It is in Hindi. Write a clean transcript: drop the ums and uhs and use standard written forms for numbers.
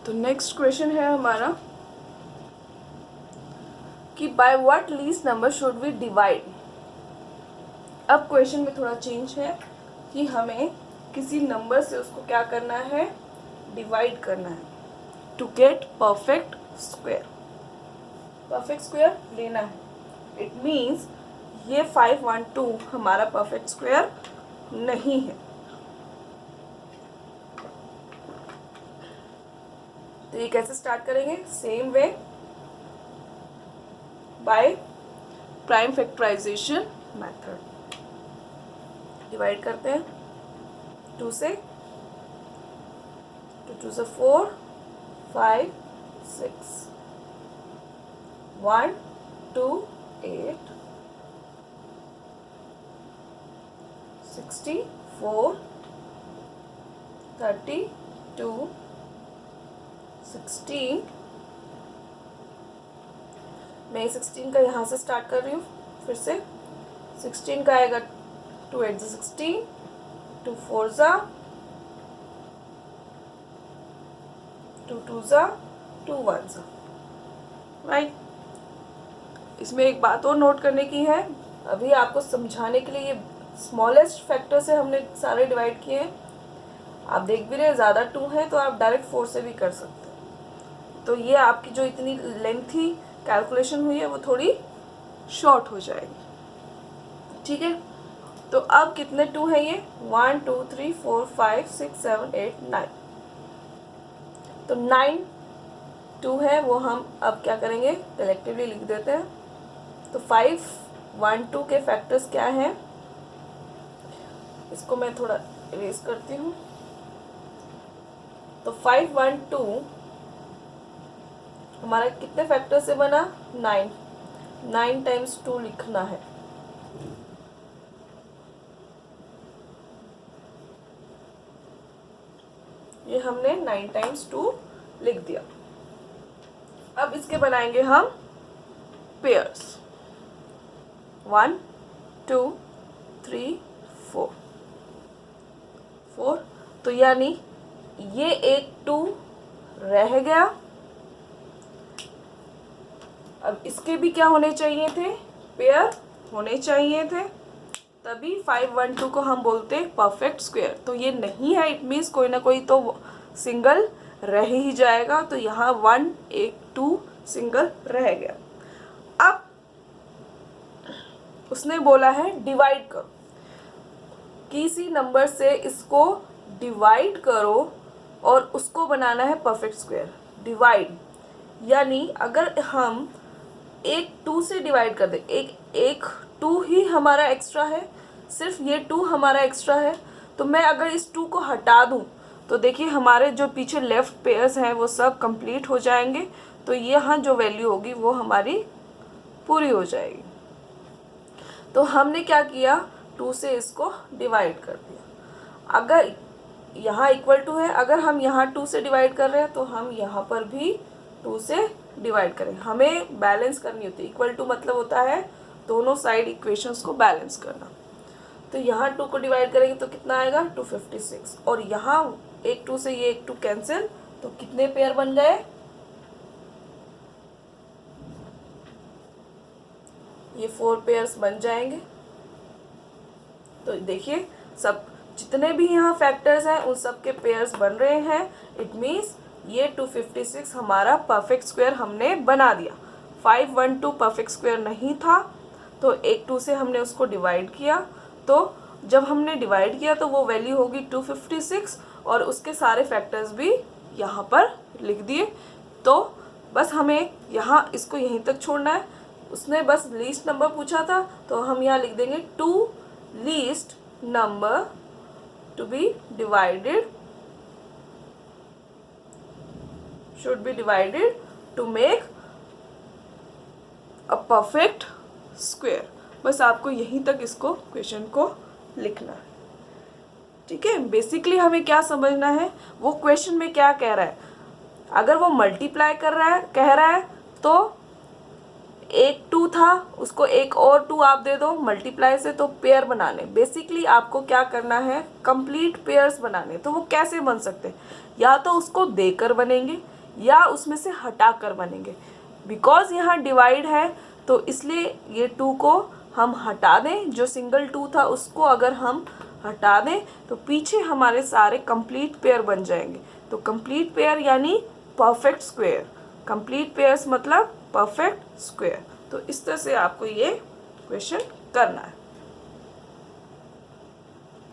तो नेक्स्ट क्वेश्चन है हमारा कि by what least number should we divide. अब क्वेश्चन में थोड़ा चेंज है कि हमें किसी नंबर से उसको क्या करना है, डिवाइड करना है to get perfect square. Perfect square लेना है। इट मीन्स ये 512 हमारा परफेक्ट स्क्वायर नहीं है। तो ये कैसे स्टार्ट करेंगे, same way by prime factorization method. Divide करते हैं 2 से, 2 से 4 5 6 1 2 8 64 32 16। मैं 16 का यहाँ से स्टार्ट कर रही हूँ। फिर से 16 का आएगा 2 8 16, 2 4 2 2 2 1 राइट। इसमें एक बात और नोट करने की है, अभी आपको समझाने के लिए ये स्मॉलेस्ट फैक्टर से हमने सारे डिवाइड किए हैं। आप देख भी रहे हैं ज़्यादा 2 है तो आप डायरेक्ट 4 से भी कर सकते हैं। तो ये आपकी जो इतनी लेंथी कैलकुलेशन हुई है वो थोड़ी शॉर्ट हो जाएगी। ठीक है, तो अब कितने 2 हैं ये, 1 2 3 4 5 6 7 8 9। तो 9 2 है वो हम अब क्या करेंगे, कलेक्टिवली लिख देते हैं। तो 5 1 2 के फैक्टर्स क्या हैं, इसको मैं थोड़ा इरेज करती हूँ। तो 5 1 2 हमारा कितने फैक्टर से बना, 9। 9 टाइम्स 2 लिखना है। ये हमने 9 टाइम्स 2 लिख दिया। अब इसके बनाएंगे हम पेयर्स, 1 2 3 4 4। तो यानी ये एक 2 रह गया। अब इसके भी क्या होने चाहिए थे, पेयर होने चाहिए थे, तभी 5 1 2 को हम बोलते परफेक्ट स्क्वायर। तो ये नहीं है, इट मीन्स कोई ना कोई तो सिंगल रह ही जाएगा। तो यहाँ 1 1 2 सिंगल रह गया। अब उसने बोला है डिवाइड करो, किसी नंबर से इसको डिवाइड करो और उसको बनाना है परफेक्ट स्क्वायर। डिवाइड यानी अगर हम एक 2 से डिवाइड कर दे, एक 2 ही हमारा एक्स्ट्रा है, सिर्फ ये 2 हमारा एक्स्ट्रा है। तो मैं अगर इस 2 को हटा दूं तो देखिए हमारे जो पीछे लेफ्ट पेयर्स हैं वो सब कंप्लीट हो जाएंगे। तो यहाँ जो वैल्यू होगी वो हमारी पूरी हो जाएगी। तो हमने क्या किया, 2 से इसको डिवाइड कर दिया। अगर यहाँ इक्वल टू है, अगर हम यहाँ 2 से डिवाइड कर रहे हैं तो हम यहाँ पर भी 2 से डिवाइड करें। हमें बैलेंस करनी होती है। इक्वल टू मतलब होता है दोनों साइड इक्वेशंस को बैलेंस करना। तो यहाँ 2 को डिवाइड करेंगे तो कितना आएगा, 256। और यहाँ एक 2 से ये एक 2 कैंसिल, तो कितने पेयर बन गए, ये 4 पेयर्स बन जाएंगे। तो देखिए सब जितने भी यहाँ फैक्टर्स हैं उन सब के पेयर्स बन रहे हैं। इट मीन्स ये 256 हमारा परफेक्ट स्क्वायर हमने बना दिया। 5 1 2 परफेक्ट स्क्वायर नहीं था, तो एक 2 से हमने उसको डिवाइड किया। तो जब हमने डिवाइड किया तो वो वैल्यू होगी 256 और उसके सारे फैक्टर्स भी यहाँ पर लिख दिए। तो बस हमें यहाँ इसको यहीं तक छोड़ना है। उसने बस लीस्ट नंबर पूछा था तो हम यहाँ लिख देंगे 2 least number to be divided should be divided to make a perfect square। बस आपको यहीं तक इसको क्वेश्चन को लिखना है। ठीक है, बेसिकली हमें क्या समझना है, वो क्वेश्चन में क्या कह रहा है। अगर वो मल्टीप्लाई कर रहा है, कह रहा है, तो एक 2 था उसको एक और 2 आप दे दो मल्टीप्लाई से, तो पेयर बनाने। बेसिकली आपको क्या करना है, कंप्लीट पेयर्स बनाने। तो वो कैसे बन सकते हैं, या तो उसको देकर बनेंगे या उसमें से हटा कर बनेंगे। बिकॉज यहाँ डिवाइड है तो इसलिए ये 2 को हम हटा दें, जो सिंगल 2 था उसको अगर हम हटा दें तो पीछे हमारे सारे कंप्लीट पेयर बन जाएंगे। तो कंप्लीट पेयर यानी परफेक्ट स्क्वायर, कंप्लीट पेयर्स मतलब परफेक्ट स्क्वायर। तो इस तरह से आपको ये क्वेश्चन करना है।